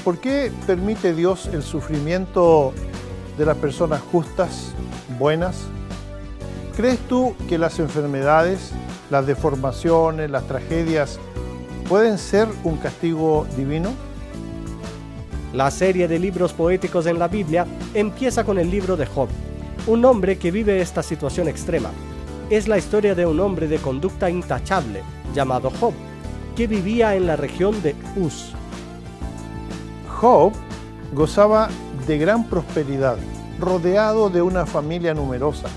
¿por qué permite Dios el sufrimiento de las personas justas, buenas? ¿Crees tú que las enfermedades, las deformaciones, las tragedias pueden ser un castigo divino? La serie de libros poéticos en la Biblia empieza con el libro de Job, un hombre que vive esta situación extrema. Es la historia de un hombre de conducta intachable, llamado Job, que vivía en la región de Uz. Job gozaba de gran prosperidad, rodeado de una familia numerosa,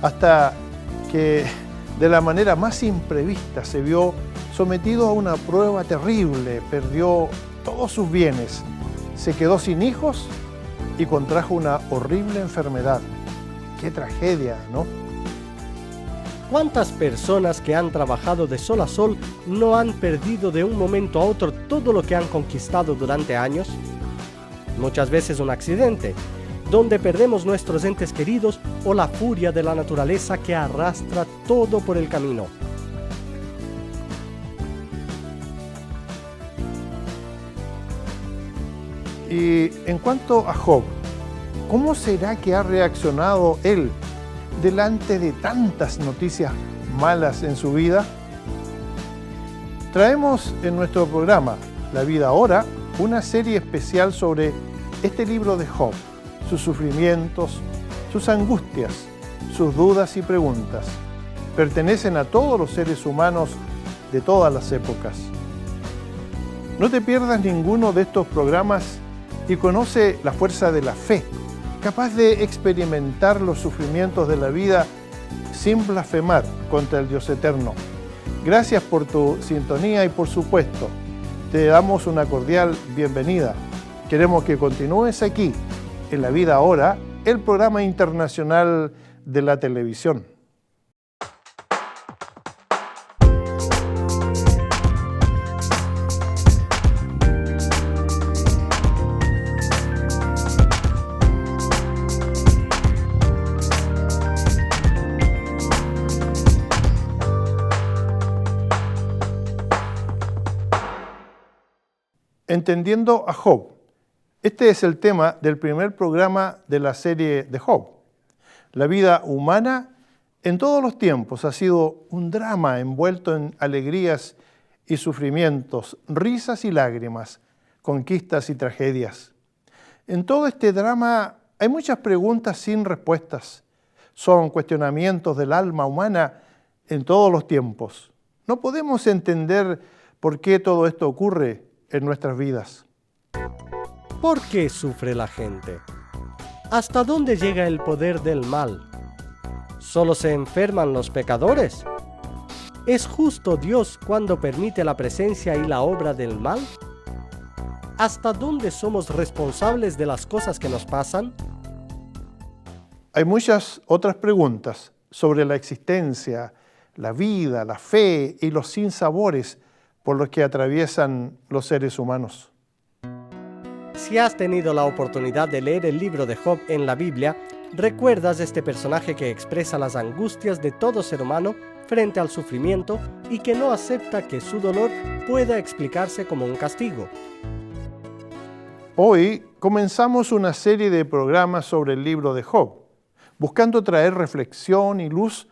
hasta que de la manera más imprevista se vio sometido a una prueba terrible, perdió todos sus bienes, se quedó sin hijos y contrajo una horrible enfermedad. ¡Qué tragedia!, ¿no? ¿Cuántas personas que han trabajado de sol a sol no han perdido de un momento a otro todo lo que han conquistado durante años? Muchas veces un accidente, donde perdemos nuestros entes queridos, o la furia de la naturaleza que arrastra todo por el camino. Y en cuanto a Job, ¿cómo será que ha reaccionado él delante de tantas noticias malas en su vida? Traemos en nuestro programa La Vida Ahora una serie especial sobre este libro de Job, sus sufrimientos, sus angustias, sus dudas y preguntas. Pertenecen a todos los seres humanos de todas las épocas. No te pierdas ninguno de estos programas y conoce la fuerza de la fe, capaz de experimentar los sufrimientos de la vida sin blasfemar contra el Dios eterno. Gracias por tu sintonía y, por supuesto, te damos una cordial bienvenida. Queremos que continúes aquí, en La Vida Ahora, el programa internacional de la televisión. Entendiendo a Job. Este es el tema del primer programa de la serie de Job. La vida humana en todos los tiempos ha sido un drama envuelto en alegrías y sufrimientos, risas y lágrimas, conquistas y tragedias. En todo este drama hay muchas preguntas sin respuestas. Son cuestionamientos del alma humana en todos los tiempos. No podemos entender por qué todo esto ocurre en nuestras vidas. ¿Por qué sufre la gente? ¿Hasta dónde llega el poder del mal? ¿Solo se enferman los pecadores? ¿Es justo Dios cuando permite la presencia y la obra del mal? ¿Hasta dónde somos responsables de las cosas que nos pasan? Hay muchas otras preguntas sobre la existencia, la vida, la fe y los sinsabores por los que atraviesan los seres humanos. Si has tenido la oportunidad de leer el libro de Job en la Biblia, recuerdas este personaje que expresa las angustias de todo ser humano frente al sufrimiento y que no acepta que su dolor pueda explicarse como un castigo. Hoy comenzamos una serie de programas sobre el libro de Job, buscando traer reflexión y luz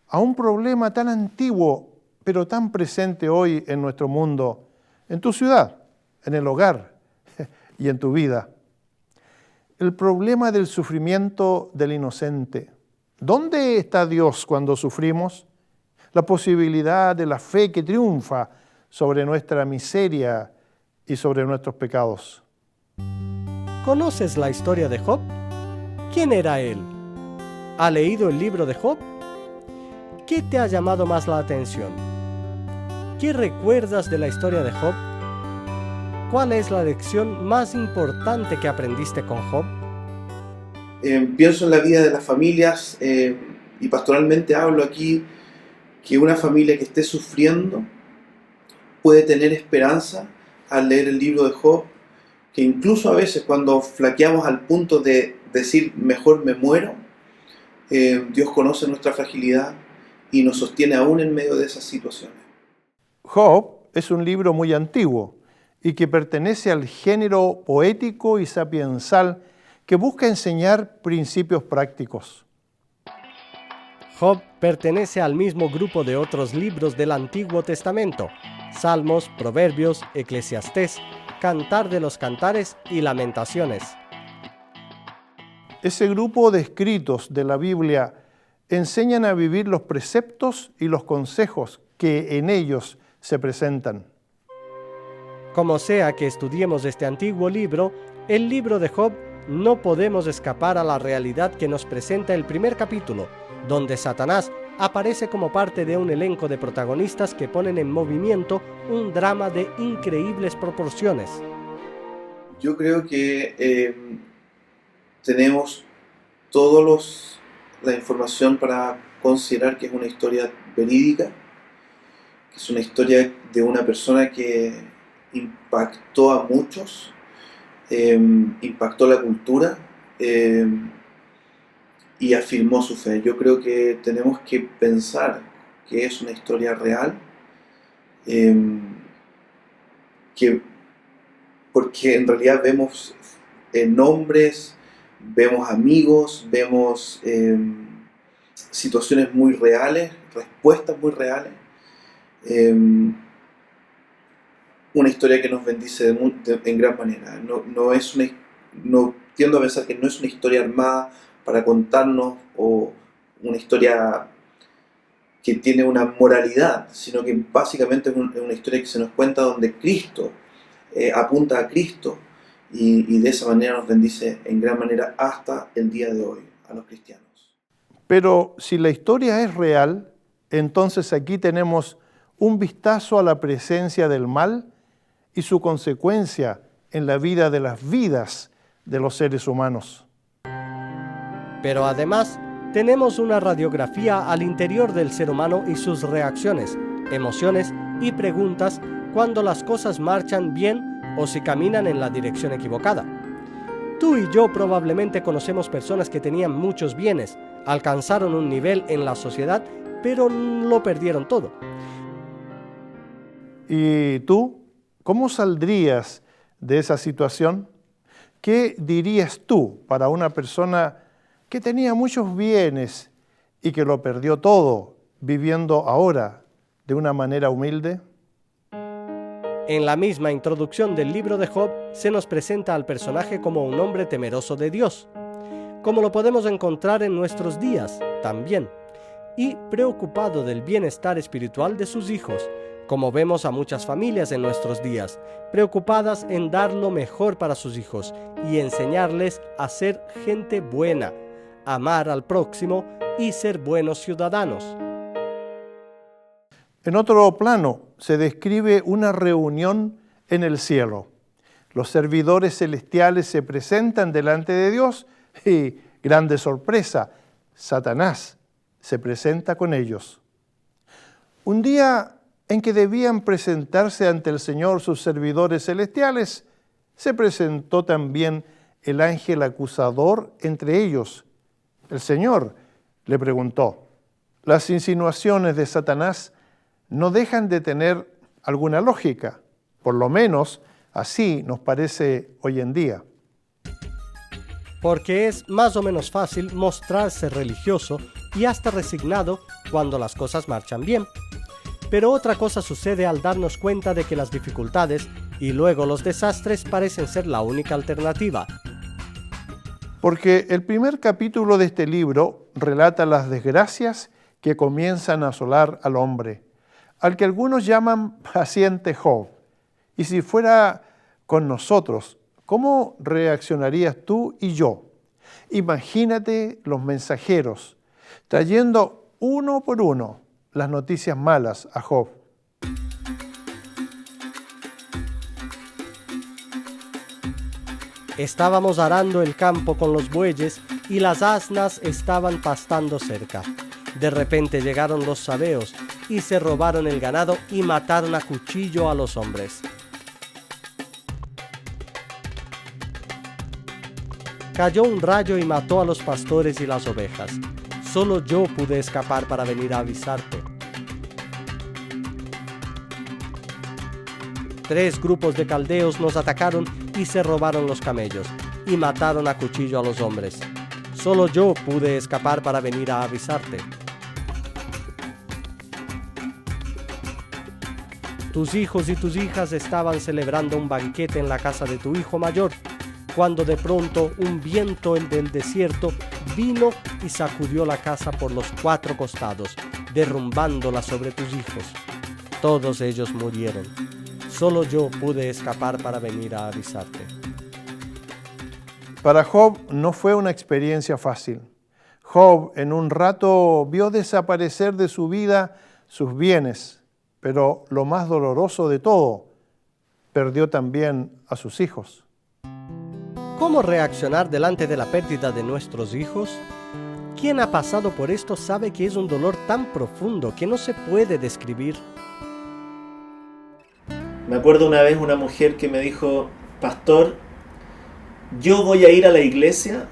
a un problema tan antiguo, pero tan presente hoy en nuestro mundo, en tu ciudad, en el hogar y en tu vida. El problema del sufrimiento del inocente. ¿Dónde está Dios cuando sufrimos? La posibilidad de la fe que triunfa sobre nuestra miseria y sobre nuestros pecados. ¿Conoces la historia de Job? ¿Quién era él? ¿Ha leído el libro de Job? ¿Qué te ha llamado más la atención? ¿Qué recuerdas de la historia de Job? ¿Cuál es la lección más importante que aprendiste con Job? Pienso en la vida de las familias y pastoralmente hablo aquí que una familia que esté sufriendo puede tener esperanza al leer el libro de Job, que incluso a veces cuando flaqueamos al punto de decir mejor me muero, Dios conoce nuestra fragilidad y nos sostiene aún en medio de esas situaciones. Job es un libro muy antiguo y que pertenece al género poético y sapiensal que busca enseñar principios prácticos. Job pertenece al mismo grupo de otros libros del Antiguo Testamento: Salmos, Proverbios, Eclesiastés, Cantar de los Cantares y Lamentaciones. Ese grupo de escritos de la Biblia enseñan a vivir los preceptos y los consejos que en ellos se presentan. Como sea que estudiemos este antiguo libro, el libro de Job, no podemos escapar a la realidad que nos presenta el primer capítulo, donde Satanás aparece como parte de un elenco de protagonistas que ponen en movimiento un drama de increíbles proporciones. Yo creo que tenemos toda la información para considerar que es una historia verídica, que es una historia de una persona que impactó a muchos, impactó la cultura y afirmó su fe. Yo creo que tenemos que pensar que es una historia real, porque en realidad vemos nombres, vemos amigos, vemos situaciones muy reales, respuestas muy reales. Una historia que nos bendice en gran manera. No tiendo a pensar que no es una historia armada para contarnos o una historia que tiene una moralidad, sino que básicamente es una historia que se nos cuenta donde Cristo apunta a Cristo y de esa manera nos bendice en gran manera hasta el día de hoy a los cristianos. Pero si la historia es real, entonces aquí tenemos un vistazo a la presencia del mal y su consecuencia en la vida de las vidas de los seres humanos. Pero además, tenemos una radiografía al interior del ser humano y sus reacciones, emociones y preguntas cuando las cosas marchan bien o si caminan en la dirección equivocada. Tú y yo probablemente conocemos personas que tenían muchos bienes, alcanzaron un nivel en la sociedad, pero lo perdieron todo. ¿Y tú? ¿Cómo saldrías de esa situación? ¿Qué dirías tú para una persona que tenía muchos bienes y que lo perdió todo, viviendo ahora de una manera humilde? En la misma introducción del libro de Job se nos presenta al personaje como un hombre temeroso de Dios, como lo podemos encontrar en nuestros días también, y preocupado del bienestar espiritual de sus hijos, como vemos a muchas familias en nuestros días, preocupadas en dar lo mejor para sus hijos y enseñarles a ser gente buena, amar al próximo y ser buenos ciudadanos. En otro plano se describe una reunión en el cielo. Los servidores celestiales se presentan delante de Dios y, grande sorpresa, Satanás se presenta con ellos. Un día en que debían presentarse ante el Señor sus servidores celestiales, se presentó también el ángel acusador entre ellos. El Señor le preguntó: las insinuaciones de Satanás no dejan de tener alguna lógica, por lo menos así nos parece hoy en día. Porque es más o menos fácil mostrarse religioso y hasta resignado cuando las cosas marchan bien. Pero otra cosa sucede al darnos cuenta de que las dificultades y luego los desastres parecen ser la única alternativa. Porque el primer capítulo de este libro relata las desgracias que comienzan a asolar al hombre, al que algunos llaman paciente Job. Y si fuera con nosotros, ¿cómo reaccionarías tú y yo? Imagínate los mensajeros trayendo uno por uno las noticias malas a Job. Estábamos arando el campo con los bueyes y las asnas estaban pastando cerca. De repente llegaron los sabeos y se robaron el ganado y mataron a cuchillo a los hombres. Cayó un rayo y mató a los pastores y las ovejas. Solo yo pude escapar para venir a avisarte. 3 grupos de caldeos nos atacaron y se robaron los camellos, y mataron a cuchillo a los hombres. Solo yo pude escapar para venir a avisarte. Tus hijos y tus hijas estaban celebrando un banquete en la casa de tu hijo mayor, cuando de pronto un viento del desierto vino y sacudió la casa por los 4 costados, derrumbándola sobre tus hijos. Todos ellos murieron. Solo yo pude escapar para venir a avisarte. Para Job no fue una experiencia fácil. Job en un rato vio desaparecer de su vida sus bienes, pero lo más doloroso de todo, perdió también a sus hijos. ¿Cómo reaccionar delante de la pérdida de nuestros hijos? Quien ha pasado por esto sabe que es un dolor tan profundo que no se puede describir. Me acuerdo una vez una mujer que me dijo: pastor, yo voy a ir a la iglesia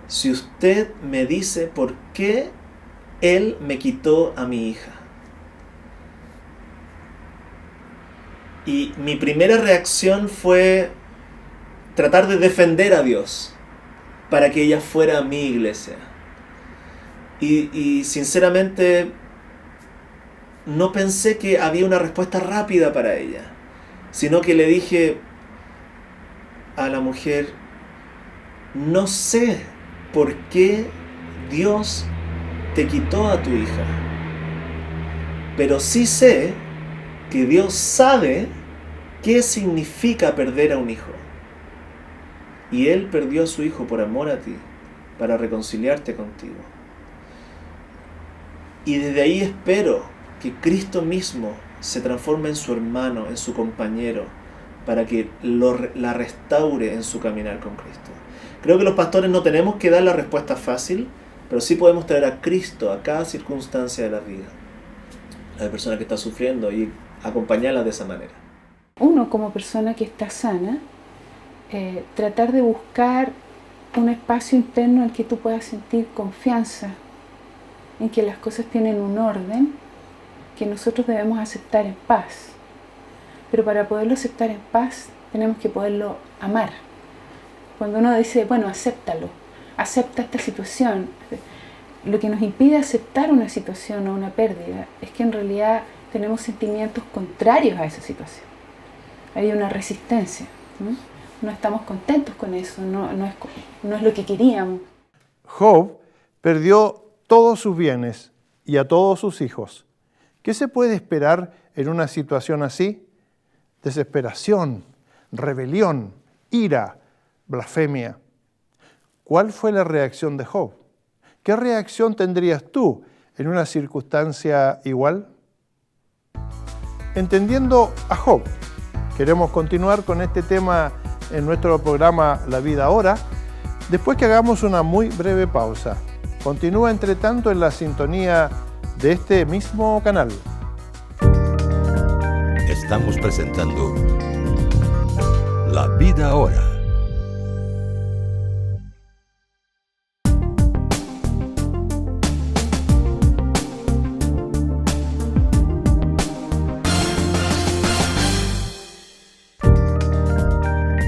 si usted me dice por qué él me quitó a mi hija. Y mi primera reacción fue tratar de defender a Dios para que ella fuera a mi iglesia. Y sinceramente no pensé que había una respuesta rápida para ella, sino que le dije a la mujer: no sé por qué Dios te quitó a tu hija, pero sí sé que Dios sabe qué significa perder a un hijo. Y Él perdió a su hijo por amor a ti, para reconciliarte contigo. Y desde ahí espero que Cristo mismo se transforme en su hermano, en su compañero, para que la restaure en su caminar con Cristo. Creo que los pastores no tenemos que dar la respuesta fácil, pero sí podemos traer a Cristo a cada circunstancia de la vida, a la persona que está sufriendo, y acompañarla de esa manera. Uno, como persona que está sana, tratar de buscar un espacio interno en el que tú puedas sentir confianza, en que las cosas tienen un orden que nosotros debemos aceptar en paz. Pero para poderlo aceptar en paz, tenemos que poderlo amar. Cuando uno dice, bueno, acéptalo, acepta esta situación, lo que nos impide aceptar una situación o una pérdida es que en realidad tenemos sentimientos contrarios a esa situación. Hay una resistencia, ¿no? No estamos contentos con eso, no es lo que queríamos. Job perdió todos sus bienes y a todos sus hijos. ¿Qué se puede esperar en una situación así? Desesperación, rebelión, ira, blasfemia. ¿Cuál fue la reacción de Job? ¿Qué reacción tendrías tú en una circunstancia igual? Entendiendo a Job, queremos continuar con este tema en nuestro programa La Vida Ahora, después que hagamos una muy breve pausa. Continúa entre tanto en la sintonía de este mismo canal. Estamos presentando La Vida Ahora.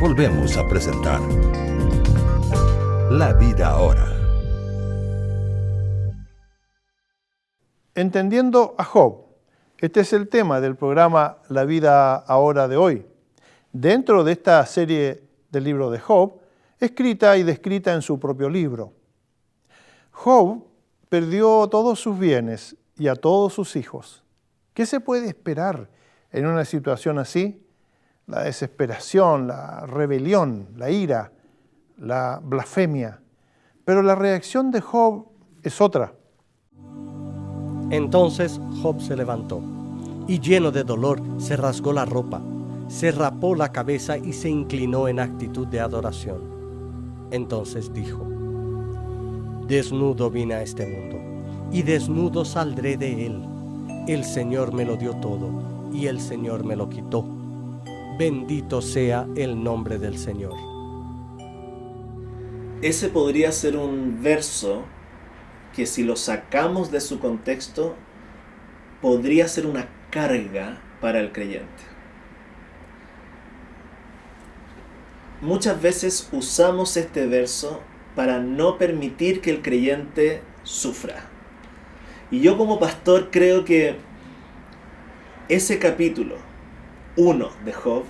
Volvemos a presentar La Vida Ahora. Entendiendo a Job. Este es el tema del programa La Vida Ahora de hoy. Dentro de esta serie del libro de Job, escrita y descrita en su propio libro. Job perdió todos sus bienes y a todos sus hijos. ¿Qué se puede esperar en una situación así? La desesperación, la rebelión, la ira, la blasfemia. Pero la reacción de Job es otra. Entonces Job se levantó, y lleno de dolor se rasgó la ropa, se rapó la cabeza y se inclinó en actitud de adoración. Entonces dijo: desnudo vine a este mundo, y desnudo saldré de él. El Señor me lo dio todo, y el Señor me lo quitó. Bendito sea el nombre del Señor. Ese podría ser un verso que, si lo sacamos de su contexto, podría ser una carga para el creyente. muchas veces usamos este verso para no permitir que el creyente sufra. Y yo como pastor creo que ese capítulo 1 de Job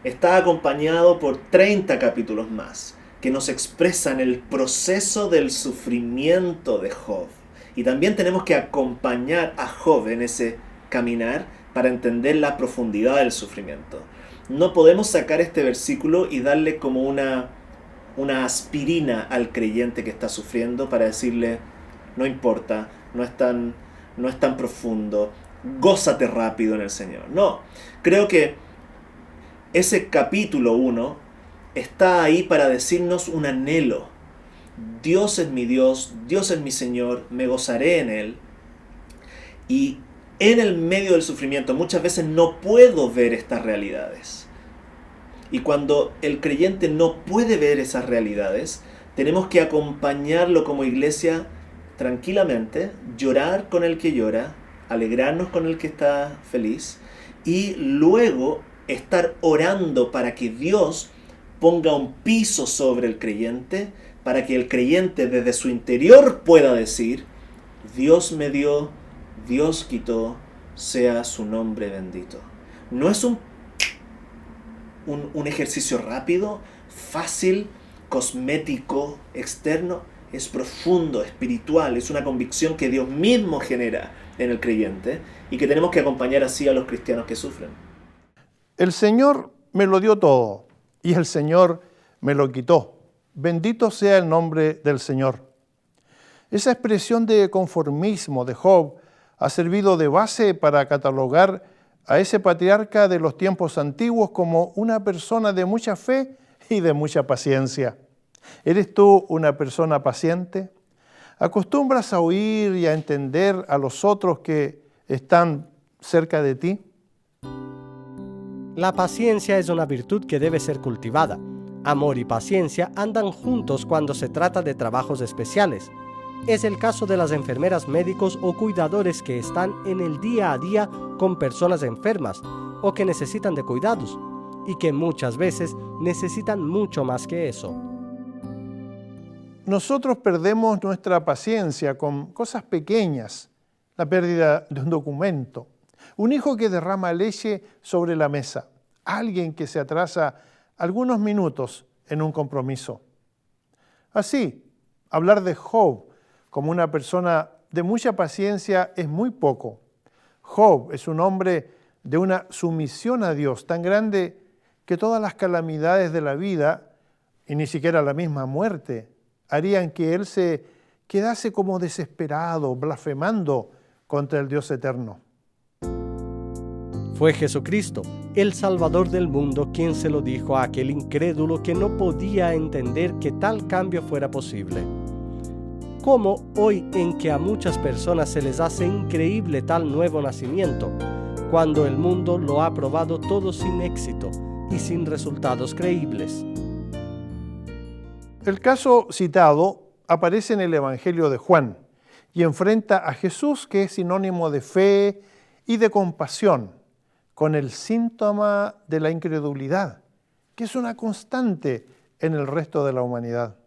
está acompañado por 30 capítulos más que nos expresan el proceso del sufrimiento de Job. Y también tenemos que acompañar a Job en ese caminar para entender la profundidad del sufrimiento. No podemos sacar este versículo y darle como una aspirina al creyente que está sufriendo para decirle, no importa, no es tan profundo, gózate rápido en el Señor. No, creo que ese capítulo 1 está ahí para decirnos un anhelo. Dios es mi Dios, Dios es mi Señor, me gozaré en Él. Y en el medio del sufrimiento muchas veces no puedo ver estas realidades. Y cuando el creyente no puede ver esas realidades, tenemos que acompañarlo como iglesia tranquilamente, llorar con el que llora, alegrarnos con el que está feliz y luego estar orando para que Dios ponga un piso sobre el creyente, para que el creyente desde su interior pueda decir, Dios me dio, Dios quitó, sea su nombre bendito. No es un ejercicio rápido, fácil, cosmético, externo, es profundo, espiritual, es una convicción que Dios mismo genera en el creyente y que tenemos que acompañar así a los cristianos que sufren. El Señor me lo dio todo y el Señor me lo quitó. Bendito sea el nombre del Señor. Esa expresión de conformismo de Job ha servido de base para catalogar a ese patriarca de los tiempos antiguos como una persona de mucha fe y de mucha paciencia. ¿Eres tú una persona paciente? ¿Acostumbras a oír y a entender a los otros que están cerca de ti? La paciencia es una virtud que debe ser cultivada. Amor y paciencia andan juntos cuando se trata de trabajos especiales. Es el caso de las enfermeras, médicos o cuidadores que están en el día a día con personas enfermas o que necesitan de cuidados y que muchas veces necesitan mucho más que eso. Nosotros perdemos nuestra paciencia con cosas pequeñas, la pérdida de un documento, un hijo que derrama leche sobre la mesa, alguien que se atrasa algunos minutos en un compromiso. Así, hablar de Job como una persona de mucha paciencia es muy poco. Job es un hombre de una sumisión a Dios tan grande que todas las calamidades de la vida, y ni siquiera la misma muerte, harían que él se quedase como desesperado, blasfemando contra el Dios eterno. Fue Jesucristo, el Salvador del mundo, quien se lo dijo a aquel incrédulo que no podía entender que tal cambio fuera posible. ¿Cómo hoy en que a muchas personas se les hace increíble tal nuevo nacimiento, cuando el mundo lo ha probado todo sin éxito y sin resultados creíbles? El caso citado aparece en el Evangelio de Juan y enfrenta a Jesús, que es sinónimo de fe y de compasión, con el síntoma de la incredulidad, que es una constante en el resto de la humanidad.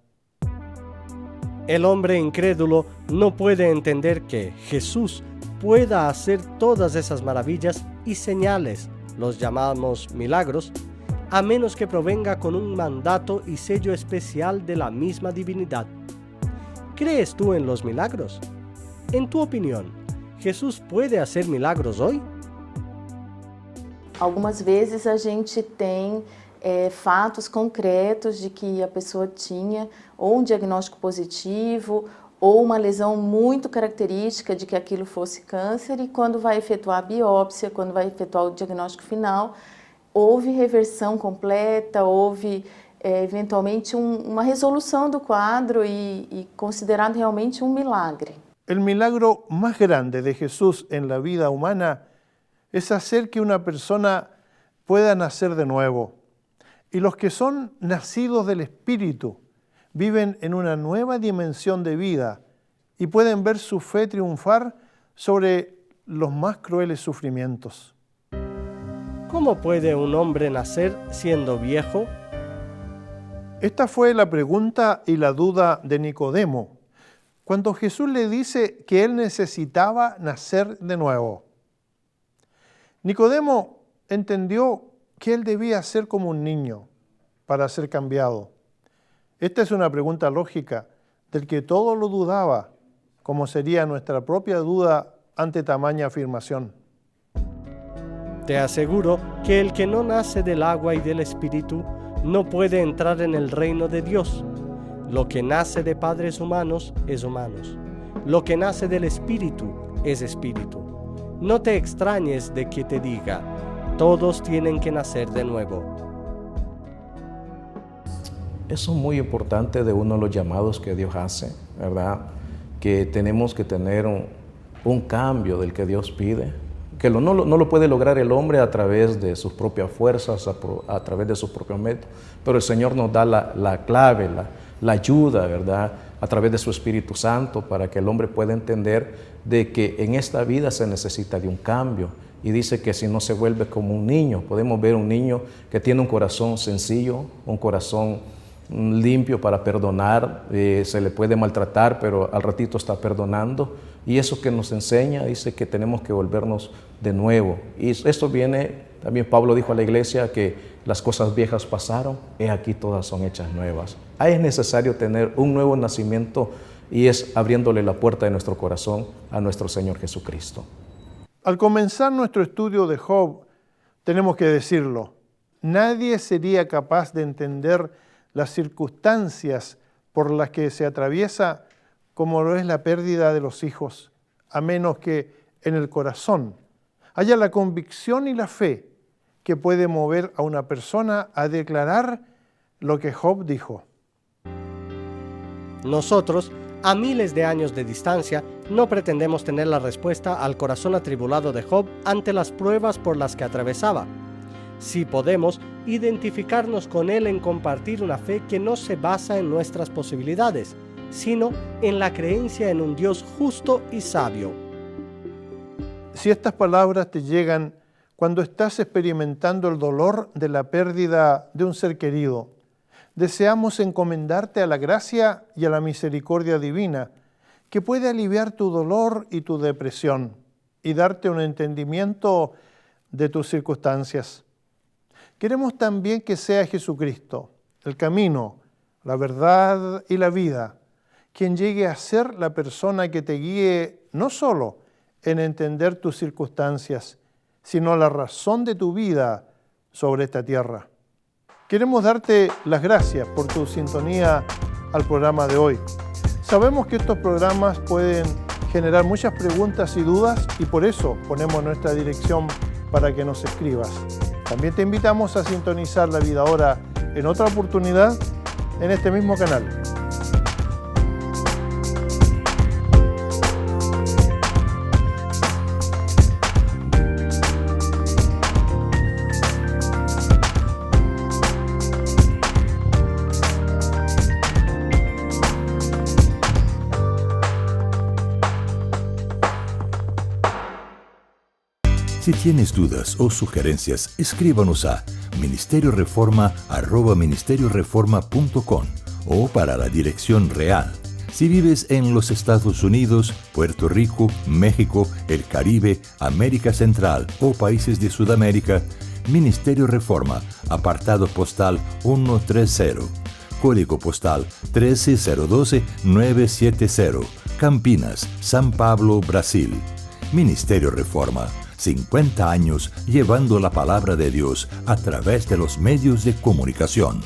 El hombre incrédulo no puede entender que Jesús pueda hacer todas esas maravillas y señales, los llamamos milagros, a menos que provenga con un mandato y sello especial de la misma divinidad. ¿Crees tú en los milagros? En tu opinión, ¿Jesús puede hacer milagros hoy? Algumas vezes a gente tem fatos concretos de que a pessoa tinha ou um diagnóstico positivo ou uma lesão muito característica de que aquilo fosse câncer, e quando vai efetuar a biópsia, quando vai efetuar o diagnóstico final, houve reversão completa, houve eventualmente uma resolução do quadro e considerado realmente um milagre. El milagro más grande de Jesús en la vida humana es hacer que una persona pueda nacer de nuevo. Y los que son nacidos del Espíritu viven en una nueva dimensión de vida y pueden ver su fe triunfar sobre los más crueles sufrimientos. ¿Cómo puede un hombre nacer siendo viejo? Esta fue la pregunta y la duda de Nicodemo, cuando Jesús le dice que él necesitaba nacer de nuevo. Nicodemo entendió que él debía ser como un niño para ser cambiado. Esta es una pregunta lógica del que todo lo dudaba, como sería nuestra propia duda ante tamaña afirmación. Te aseguro que el que no nace del agua y del Espíritu no puede entrar en el reino de Dios. Lo que nace de padres humanos es humanos. Lo que nace del Espíritu es Espíritu. No te extrañes de que te diga, todos tienen que nacer de nuevo. Eso es muy importante de uno de los llamados que Dios hace, ¿verdad? Que tenemos que tener un cambio del que Dios pide, que no lo puede lograr el hombre a través de sus propias fuerzas, a través de sus propios métodos, pero el Señor nos da la clave, la ayuda, ¿verdad? A través de su Espíritu Santo, para que el hombre pueda entender de que en esta vida se necesita de un cambio. Y dice que si no se vuelve como un niño, podemos ver un niño que tiene un corazón sencillo, un corazón limpio para perdonar, se le puede maltratar, pero al ratito está perdonando. Y eso que nos enseña, dice que tenemos que volvernos de nuevo. Y esto viene, también Pablo dijo a la iglesia que las cosas viejas pasaron, he aquí todas son hechas nuevas. Ahí es necesario tener un nuevo nacimiento y es abriéndole la puerta de nuestro corazón a nuestro Señor Jesucristo. Al comenzar nuestro estudio de Job, tenemos que decirlo, nadie sería capaz de entender las circunstancias por las que se atraviesa como lo es la pérdida de los hijos, a menos que en el corazón haya la convicción y la fe que puede mover a una persona a declarar lo que Job dijo. Nosotros, a miles de años de distancia, no pretendemos tener la respuesta al corazón atribulado de Job ante las pruebas por las que atravesaba. Sí podemos identificarnos con él en compartir una fe que no se basa en nuestras posibilidades, sino en la creencia en un Dios justo y sabio. Si estas palabras te llegan cuando estás experimentando el dolor de la pérdida de un ser querido, deseamos encomendarte a la gracia y a la misericordia divina, que puede aliviar tu dolor y tu depresión y darte un entendimiento de tus circunstancias. Queremos también que sea Jesucristo, el camino, la verdad y la vida, quien llegue a ser la persona que te guíe no solo en entender tus circunstancias, sino la razón de tu vida sobre esta tierra. Queremos darte las gracias por tu sintonía al programa de hoy. Sabemos que estos programas pueden generar muchas preguntas y dudas y por eso ponemos nuestra dirección para que nos escribas. También te invitamos a sintonizar La Vida Ahora en otra oportunidad en este mismo canal. Si tienes dudas o sugerencias, escríbanos a ministerioreforma@ministerioreforma.com o para la dirección real. Si vives en los Estados Unidos, Puerto Rico, México, el Caribe, América Central o países de Sudamérica, Ministerio Reforma, apartado postal 130, código postal 13012-970, Campinas, San Pablo, Brasil. Ministerio Reforma, 50 años llevando la palabra de Dios a través de los medios de comunicación.